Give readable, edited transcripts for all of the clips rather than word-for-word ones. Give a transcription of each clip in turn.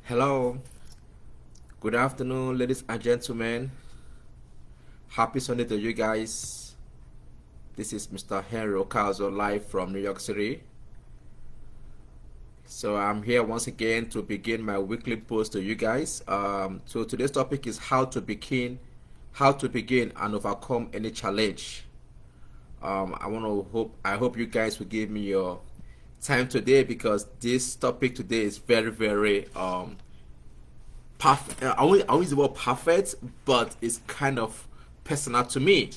Hello, good afternoon, ladies and gentlemen. Happy Sunday to you guys. This is Mr. Henry Ukazu live from New York City. So I'm here once again to begin my weekly post to you guys. So today's topic is how to begin and overcome any challenge. I hope you guys will give me your time today because this topic today is very perfect. I won't use the word perfect, but it's kind of personal to me.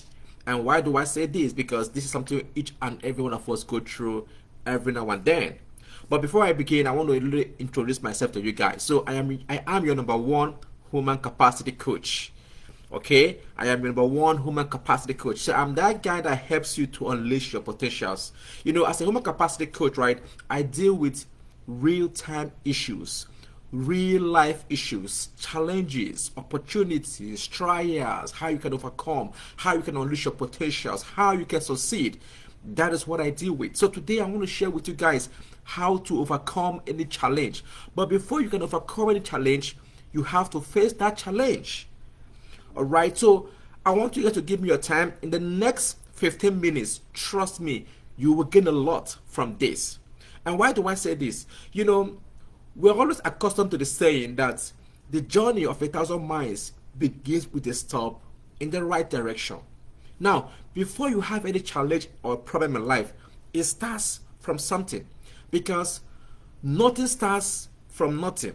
And why do I say this? Because this is something each and every one of us go through every now and then. But before I begin, I want to really introduce myself to you guys. So I am your number one human capacity coach. Okay, I am your number one human capacity coach. So I'm that guy that helps you to unleash your potentials. As a human capacity coach, right, I deal with real-time issues, real life issues, challenges, opportunities, trials, how you can overcome, how you can unleash your potentials, how you can succeed. That is what I deal with. So today I want to share with you guys how to overcome any challenge. But before you can overcome any challenge, you have to face that challenge. All right, so I want you guys to give me your time. In the next 15 minutes, trust me, you will gain a lot from this. And why do I say this? We're always accustomed to the saying that the journey of 1,000 miles begins with a stop in the right direction. Now, before you have any challenge or problem in life, it starts from something, because nothing starts from nothing.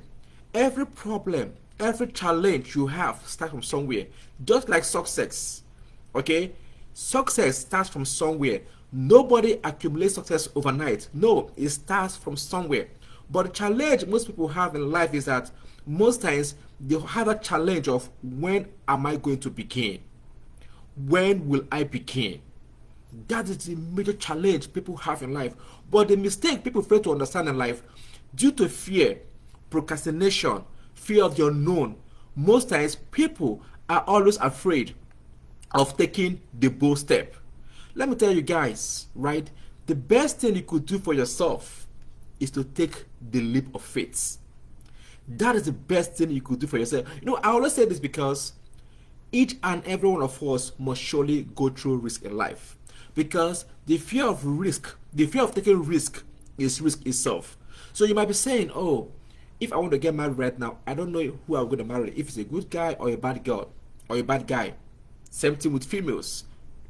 Every problem, every challenge you have starts from somewhere, just like success. Okay, success starts from somewhere. Nobody accumulates success overnight. No, it starts from somewhere. But the challenge most people have in life is that most times they have a challenge of, when am I going to begin? When will I begin? That is the major challenge people have in life. But the mistake people fail to understand in life, due to fear, procrastination, fear of the unknown, most times people are always afraid of taking the bold step. Let me tell you guys, right? The best thing you could do for yourself is to take the leap of faith. That is the best thing you could do for yourself. I always say this because each and every one of us must surely go through risk in life. Because the fear of taking risk is risk itself. So you might be saying, oh, if I want to get married right now, I don't know who I'm going to marry. If it's a good guy or a bad girl or a bad guy. Same thing with females.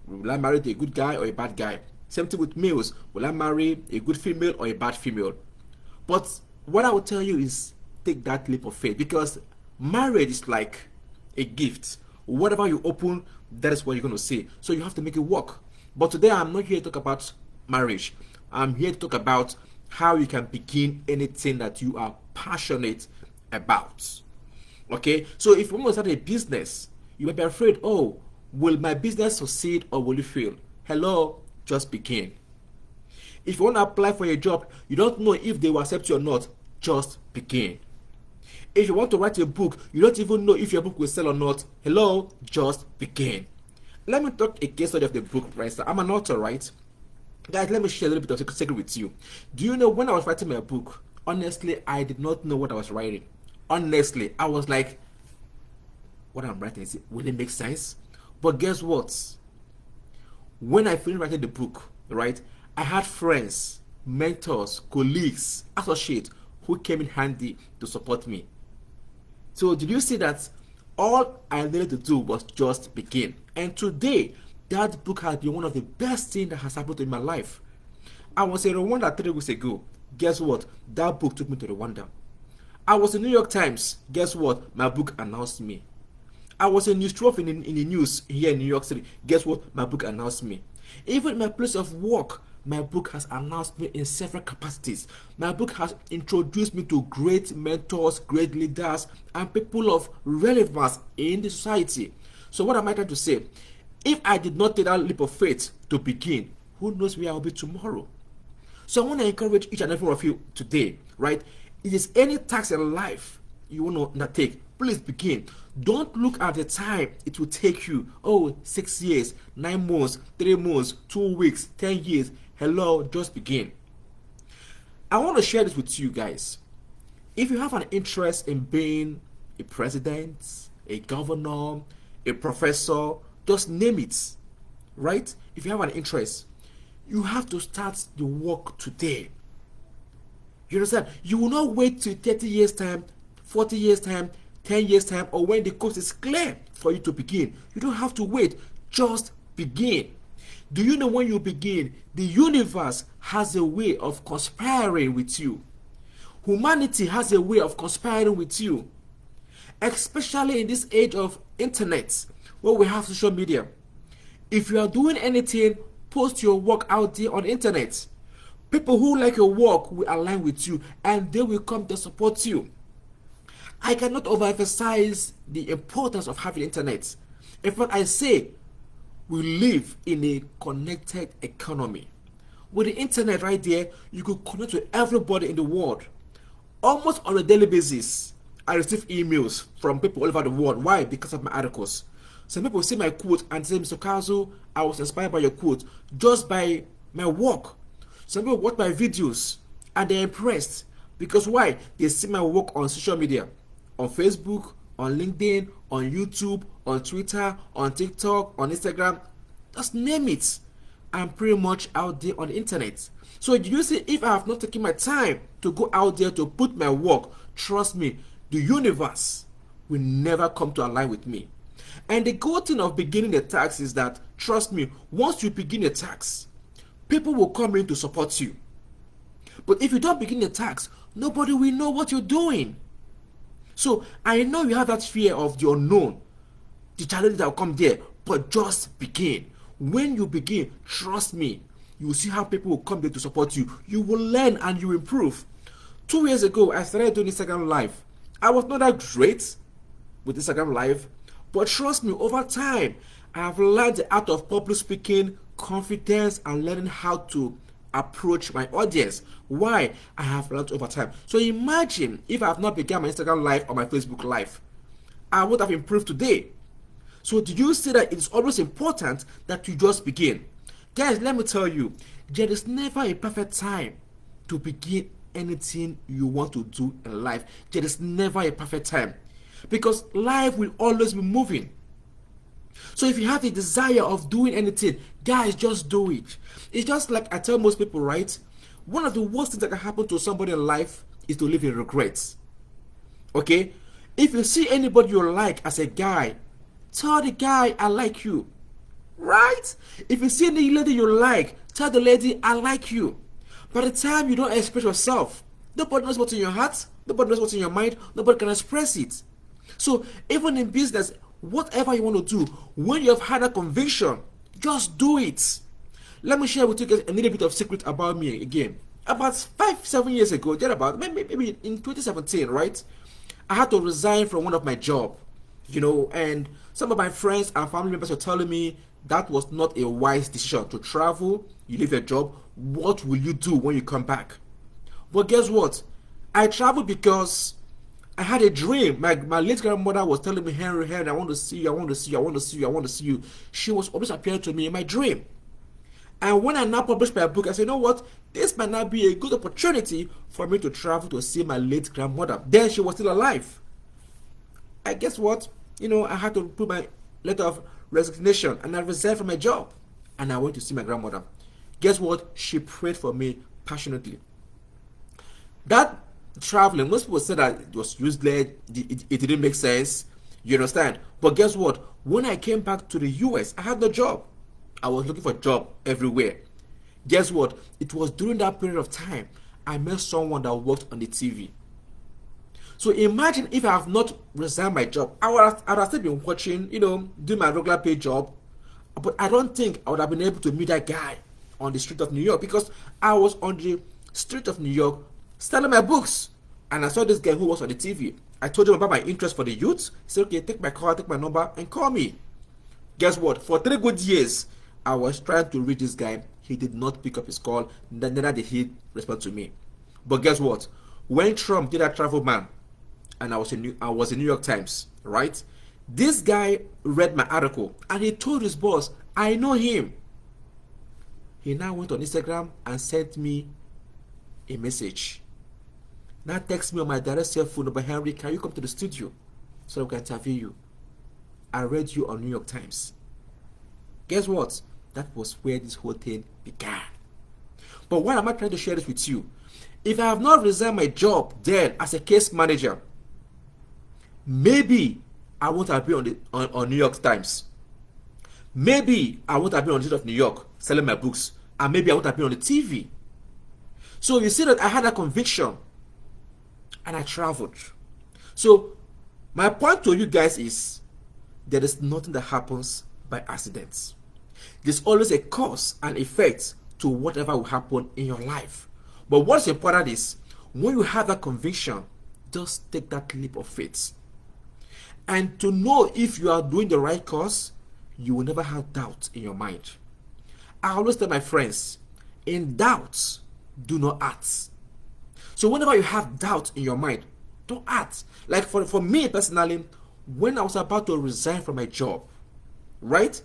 Will I marry a good guy or a bad guy? Same thing with males. Will I marry a good female or a bad female? But what I will tell you is, take that leap of faith, because marriage is like a gift. Whatever you open, that is what you're going to see. So you have to make it work. But today I'm not here to talk about marriage. I'm here to talk about how you can begin anything that you are passionate about. Okay? So if you want to start a business, you might be afraid, oh, will my business succeed or will it fail? Hello? Just begin. If you want to apply for a job, you don't know if they will accept you or not, just begin. If you want to write a book, you don't even know if your book will sell or not, hello, just begin. Let me talk a case study of the book, right? So I'm an author, right? Guys, let me share a little bit of secret with you. Do you know, when I was writing my book, honestly, I did not know what I was writing. Honestly, I was like, what I'm writing, will it make sense? But guess what? When I finished writing the book, right, I had friends, mentors, colleagues, associates who came in handy to support me. So did you see that all I needed to do was just begin? And today, that book has been one of the best things that has happened in my life. I was in Rwanda 3 weeks ago. Guess what? That book took me to Rwanda. I was in New York Times. Guess what? My book announced me. I was in Newstrough in the news here in New York City. Guess what? My book announced me. Even in my place of work, my book has announced me in several capacities. My book has introduced me to great mentors, great leaders, and people of relevance in the society. So what am I trying to say? If I did not take that leap of faith to begin, who knows where I'll be tomorrow? So I want to encourage each and every one of you today, right? If there's any task in life you want to undertake, please begin. Don't look at the time it will take you. Oh, 6 years, 9 months, 3 months, 2 weeks, 10 years. Hello, just begin. I want to share this with you guys. If you have an interest in being a president, a governor, a professor, just name it, right? If you have an interest, you have to start the work today. You understand? You will not wait till 30 years time, 40 years time, 10 years time, or when the coast is clear for you to begin. You don't have to wait. Just begin. Do you know when you begin, the universe has a way of conspiring with you. Humanity has a way of conspiring with you. Especially in this age of internet, where we have social media. If you are doing anything, post your work out there on the internet. People who like your work will align with you and they will come to support you. I cannot overemphasize the importance of having internet. In fact, I say we live in a connected economy. With the internet right there, you could connect with everybody in the world. Almost on a daily basis, I receive emails from people all over the world. Why? Because of my articles. Some people see my quote and say, Mr. Ukazu, I was inspired by your quote just by my work. Some people watch my videos and they're impressed. Because why? They see my work on social media. On Facebook, on LinkedIn, on YouTube, on Twitter, on TikTok, on Instagram. Just name it. I'm pretty much out there on the internet. So you see, if I have not taken my time to go out there to put my work, trust me, the universe will never come to align with me. And the good thing of beginning a tax is that, trust me, once you begin a tax, people will come in to support you. But if you don't begin a tax, nobody will know what you're doing. So I know you have that fear of the unknown, the challenge that will come there, but just begin. When you begin, trust me, you will see how people will come there to support you. You will learn and you improve. 2 years ago, I started doing Instagram Live. I was not that great with Instagram Live, but trust me, over time, I have learned the art of public speaking, confidence, and learning how to approach my audience. Why? I have learned over time. So imagine if I have not begun my Instagram Live or my Facebook Live, I would have improved today. So do you see that it's always important that you just begin? Guys, let me tell you, there is never a perfect time to begin anything you want to do in life. There is never a perfect time, because life will always be moving. So if you have the desire of doing anything, guys, just do it. It's just like I tell most people, right? One of the worst things that can happen to somebody in life is to live in regrets. Okay? If you see anybody you like as a guy, tell the guy, I like you. Right? If you see any lady you like, tell the lady, I like you. By the time you don't express yourself, nobody knows what's in your heart, nobody knows what's in your mind, nobody can express it. So even in business, whatever you want to do, when you have had a conviction, just do it. Let me share with you guys a little bit of secret about me again. About 5-7 years ago, maybe in 2017, right? I had to resign from one of my job, and some of my friends and family members were telling me that was not a wise decision to travel. You leave your job. What will you do when you come back? But guess what? I traveled because I had a dream. My late grandmother was telling me, Henry, I want to see you, I want to see you, I want to see you, I want to see you. She was always appearing to me in my dream. And when I now published my book, I said, you know what? This might not be a good opportunity for me to travel to see my late grandmother. Then she was still alive. And guess what? I had to put my letter of resignation and I resigned from my job. And I went to see my grandmother. Guess what? She prayed for me passionately. That traveling, most people said that it was useless, it didn't make sense. You understand? But guess what? When I came back to the US, I had no job. I was looking for a job everywhere. Guess what? It was during that period of time I met someone that worked on the TV. So imagine if I have not resigned my job, I would have still been watching, doing my regular paid job. But I don't think I would have been able to meet that guy on the street of New York, because I was on the street of New York selling my books. And I saw this guy who was on the TV. I told him about my interest for the youth. He said, okay, take my call, take my number, and call me. Guess what? For 3 good years, I was trying to reach this guy. He did not pick up his call. Neither did he respond to me. But guess what? When Trump did that travel ban, and I was in New York Times, right? This guy read my article, and he told his boss, I know him. He now went on Instagram and sent me a message. Now text me on my direct cell phone number, Henry, can you come to the studio so we can interview you? I read you on New York Times. Guess what? That was where this whole thing began. But why am I trying to share this with you? If I have not resigned my job then as a case manager, maybe I won't have been on New York Times. Maybe I won't have been on the street of New York selling my books. And maybe I won't have been on the TV. So you see that I had a conviction and I traveled. So my point to you guys is there is nothing that happens by accident. There's always a cause and effect to whatever will happen in your life. But what's important is when you have that conviction, just take that leap of faith. And to know if you are doing the right cause, you will never have doubt in your mind. I always tell my friends, in doubt, do not act. So whenever you have doubt in your mind, don't act. Like for me personally, when I was about to resign from my job, right?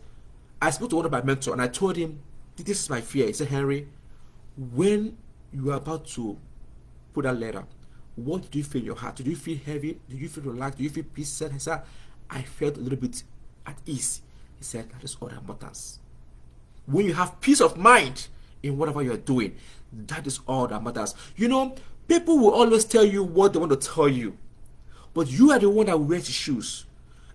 I spoke to one of my mentors and I told him, this is my fear. He said, Henry, when you are about to put that letter, what did you feel in your heart? Did you feel heavy? Did you feel relaxed? Did you feel peace? He said, I felt a little bit at ease. He said, that is all that matters. When you have peace of mind in whatever you are doing, that is all that matters. You know, people will always tell you what they want to tell you, but you are the one that wears the shoes,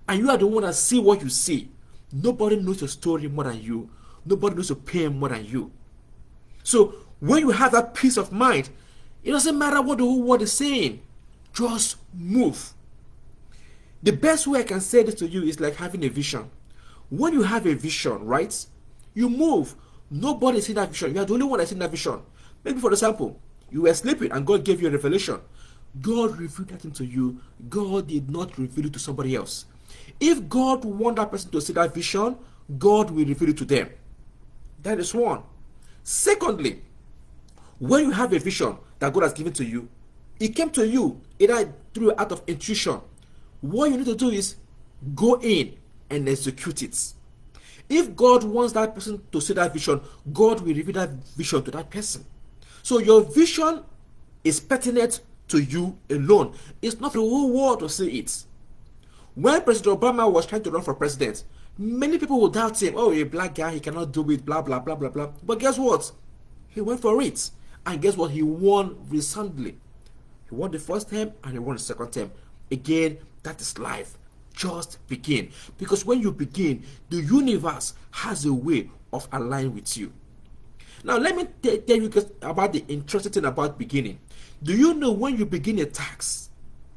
and you are the one that see what you see. Nobody knows your story more than you. Nobody knows your pain more than you. So when you have that peace of mind, it doesn't matter what the whole world is saying. Just move. The best way I can say this to you is like having a vision. When you have a vision, right, you move. Nobody is in that vision. You are the only one that's in that vision. Maybe for example, you were sleeping and God gave you a revelation. God revealed that into you. God did not reveal it to somebody else. If God wants that person to see that vision, God will reveal it to them. That is one. Secondly, when you have a vision that God has given to you, it came to you either through an act of intuition. What you need to do is go in and execute it. If God wants that person to see that vision, God will reveal that vision to that person. So your vision is pertinent to you alone. It's not the whole world to see it. When President Obama was trying to run for president, many people would doubt him. Oh, a black guy, he cannot do it, blah, blah, blah, blah, blah. But guess what? He went for it. And guess what? He won recently. He won the first term and he won the second term. Again, that is life. Just begin. Because when you begin, the universe has a way of aligning with you. Now, let me tell you about the interesting thing about beginning. Do you know when you begin a task,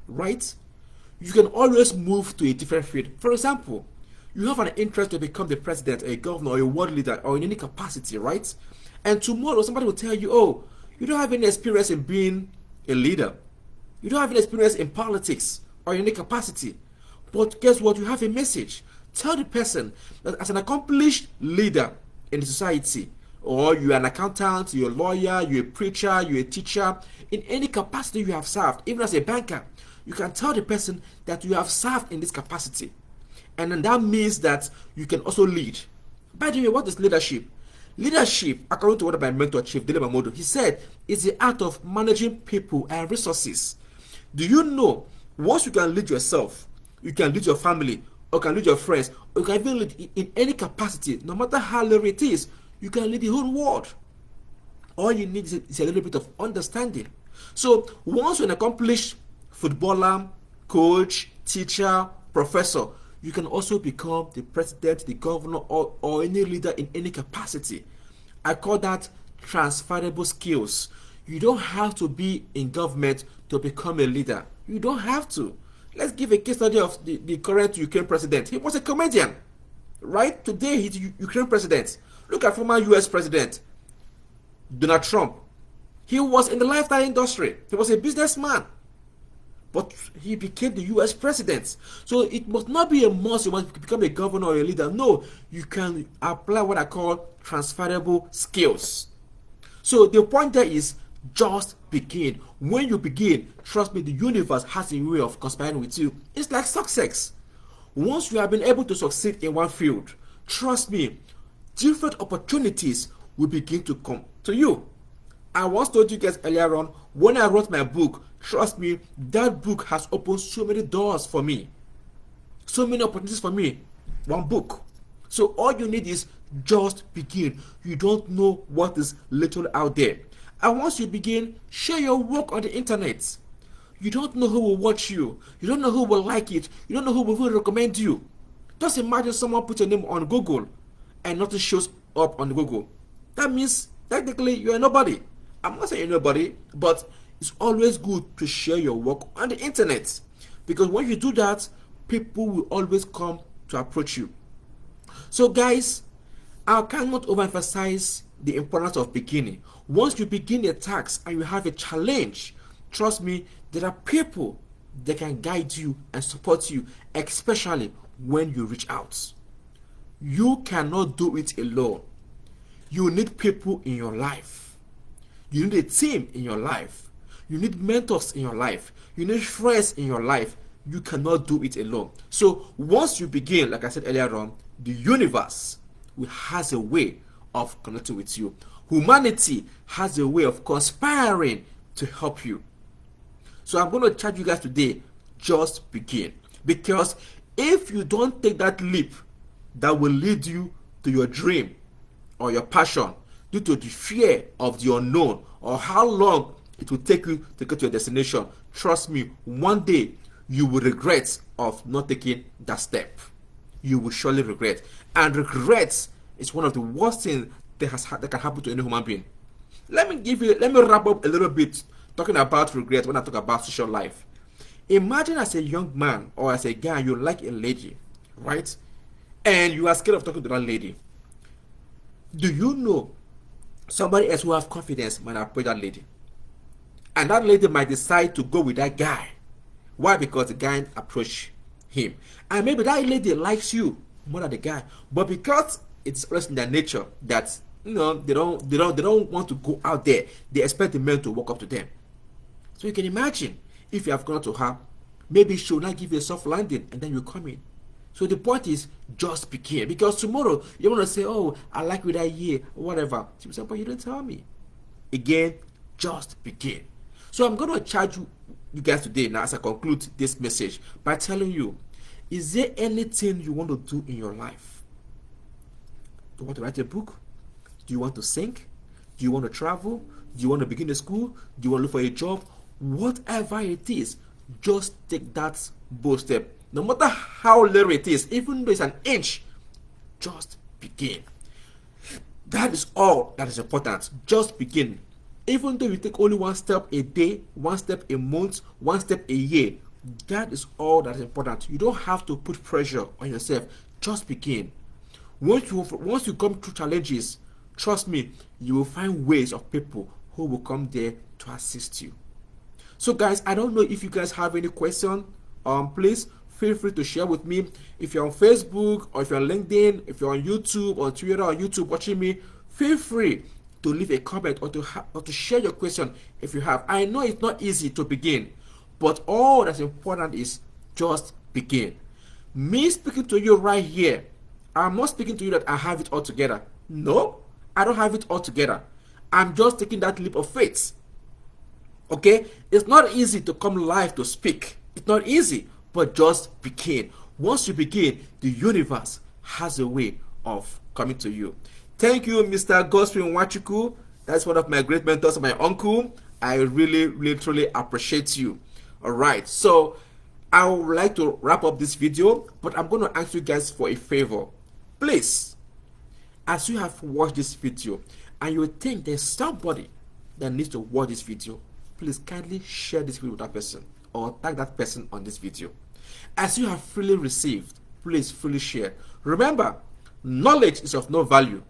right? You can always move to a different field. For example, you have an interest to become the president, a governor, or a world leader, or in any capacity, right? And tomorrow, somebody will tell you, oh, you don't have any experience in being a leader. You don't have any experience in politics or in any capacity. But guess what? You have a message. Tell the person that as an accomplished leader in the society, or you're an accountant, you're a lawyer, you're a preacher, you're a teacher, in any capacity you have served, even as a banker, you can tell the person that you have served in this capacity. And then that means that you can also lead. By the way, what is leadership? Leadership, according to one of my mentor, Chief Dele Mamodo, he said, is the art of managing people and resources. Do you know, once you can lead yourself, you can lead your family, or can lead your friends, or you can even lead in any capacity, no matter how little it is, you can lead the whole world. All you need is a little bit of understanding. So once you're an accomplished footballer, coach, teacher, professor, you can also become the president, the governor, or any leader in any capacity. I call that transferable skills. You don't have to be in government to become a leader. You don't have to. Let's give a case study of the current Ukraine president. He was a comedian, right? Today he's the Ukraine president. Look at former US president Donald Trump. He was in the lifestyle industry. He was a businessman. But he became the US president. So it must not be a must you must become a governor or a leader. No, you can apply what I call transferable skills. So the point there is just begin. When you begin, trust me, the universe has a way of conspiring with you. It's like success. Once you have been able to succeed in one field, trust me, different opportunities will begin to come to you. I once told you guys earlier on, When I wrote my book, trust me, that book has opened so many doors for me, so many opportunities for me. One book. So all you need is just begin. You don't know what is literally out there. And once you begin, share your work on the internet. You don't know who will watch you. You don't know who will like it. You don't know who will recommend you. Just imagine someone put your name on Google and nothing shows up on Google. That means technically you are nobody. I'm not saying you're nobody, but it's always good to share your work on the internet. Because when you do that, people will always come to approach you. So guys, I cannot overemphasize the importance of beginning. Once you begin a task and you have a challenge, trust me, there are people that can guide you and support you, especially when you reach out. You cannot do it alone. You need people in your life. You need a team in your life. You need mentors in your life. You need friends in your life. You cannot do it alone. So once you begin, like I said earlier on, the universe has a way of connecting with you. Humanity has a way of conspiring to help you. So I'm going to charge you guys today, just begin. Because if you don't take that leap that will lead you to your dream or your passion, due to the fear of the unknown or how long it will take you to get to your destination, trust me, one day you will regret of not taking that step. You will surely regret. And regret is one of the worst things that can happen to any human being. Let me wrap up a little bit talking about regret when I talk about social life. Imagine as a young man or as a guy, you like a lady, right? And you are scared of talking to that lady. Do you know somebody else who has confidence might approach that lady? And that lady might decide to go with that guy. Why? Because the guy approached him. And maybe that lady likes you more than the guy. But because it's in their nature that they don't want to go out there, they expect the men to walk up to them. So you can imagine if you have gone to her, maybe she will not give you a soft landing and then you come in. So the point is, just begin. Because tomorrow you want to say, oh, I like you that year, or whatever. She will say, but you didn't tell me. Again, just begin. So I'm going to charge you guys today now as I conclude this message by telling you, is there anything you want to do in your life? Do you want to write a book? Do you want to sing? Do you want to travel? Do you want to begin a school? Do you want to look for a job? Whatever it is, just take that bold step. No matter how little it is, even though it's an inch, just begin. That is all that is important. Just begin. Even though you take only one step a day, one step a month, one step a year, that is all that is important. You don't have to put pressure on yourself. Just begin. Once you come through challenges, trust me, you will find ways of people who will come there to assist you. So guys, I don't know if you guys have any question. Please feel free to share with me. If you're on Facebook or if you're on LinkedIn, if you're on YouTube or Twitter or YouTube watching me, feel free to leave a comment or to share your question if you have. I know it's not easy to begin, but all that's important is just begin. Me speaking to you right here, I'm not speaking to you that I have it all together. No, I don't have it all together. I'm just taking that leap of faith. Okay? It's not easy to come live to speak. It's not easy, but just begin. Once you begin, the universe has a way of coming to you. Thank you, Mr. Gospel Nwachukwu. That's one of my great mentors, my uncle. I really, literally appreciate you. All right, so I would like to wrap up this video, but I'm going to ask you guys for a favor. Please, as you have watched this video and you think there's somebody that needs to watch this video, please kindly share this video with that person or tag that person on this video. As you have freely received, please freely share. Remember, knowledge is of no value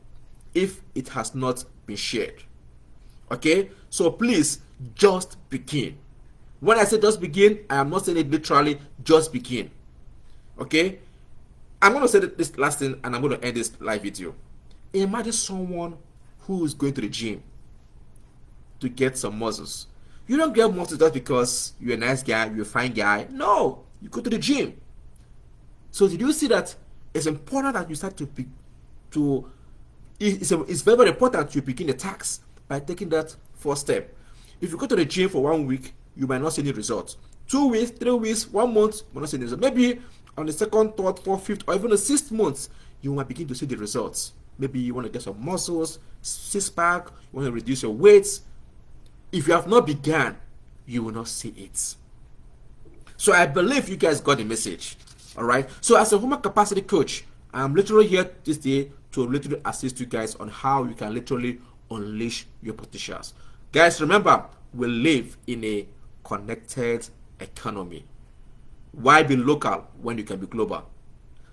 if it has not been shared. Okay, so please just begin. When I say just begin, I am not saying it literally, just begin. Okay, I'm going to say this last thing and I'm going to end this live video. Imagine someone who is going to the gym to get some muscles. You don't get muscles just because you're a nice guy, you're a fine guy. No, you go to the gym. So did you see that it's important that you start it's very, very important you begin the task by taking that first step. If you go to the gym for 1 week, you might not see any results. 2 weeks, 3 weeks, 1 month, you might not see any results. Maybe on the second, third, fourth, fifth, or even the sixth month, you might begin to see the results. Maybe you want to get some muscles, six pack, you want to reduce your weight. If you have not begun, you will not see it. So I believe you guys got the message. Alright. So as a human capacity coach, I'm literally here this day to literally assist you guys on how you can literally unleash your potentials. Guys, remember, we live in a connected economy. Why be local when you can be global?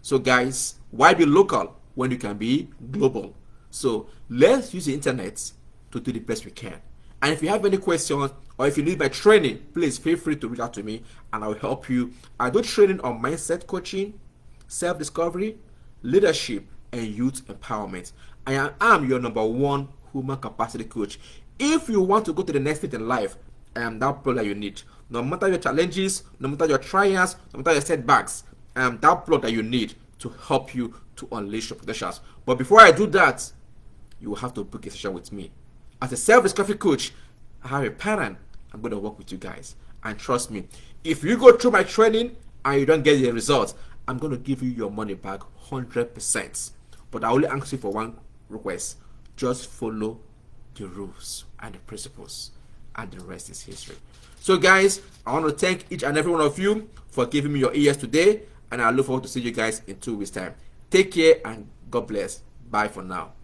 So guys, why be local when you can be global? So let's use the internet to do the best we can. And if you have any questions or if you need my training, please feel free to reach out to me and I will help you. I do training on mindset coaching, self-discovery, leadership, and youth empowerment. I am your #1 human capacity coach. If you want to go to the next stage in life, I am that plug that you need. No matter your challenges, no matter your trials, no matter your setbacks, I am that plug that you need to help you to unleash your potentials. But before I do that, you will have to book a session with me. As a self-discovery coach, I have a pattern. I'm going to work with you guys. And trust me, if you go through my training and you don't get the results, I'm going to give you your money back 100%. But I only ask you for one request. Just follow the rules and the principles, and the rest is history. So guys, I want to thank each and every one of you for giving me your ears today, and I look forward to seeing you guys in 2 weeks time. Take care and God bless. Bye for now.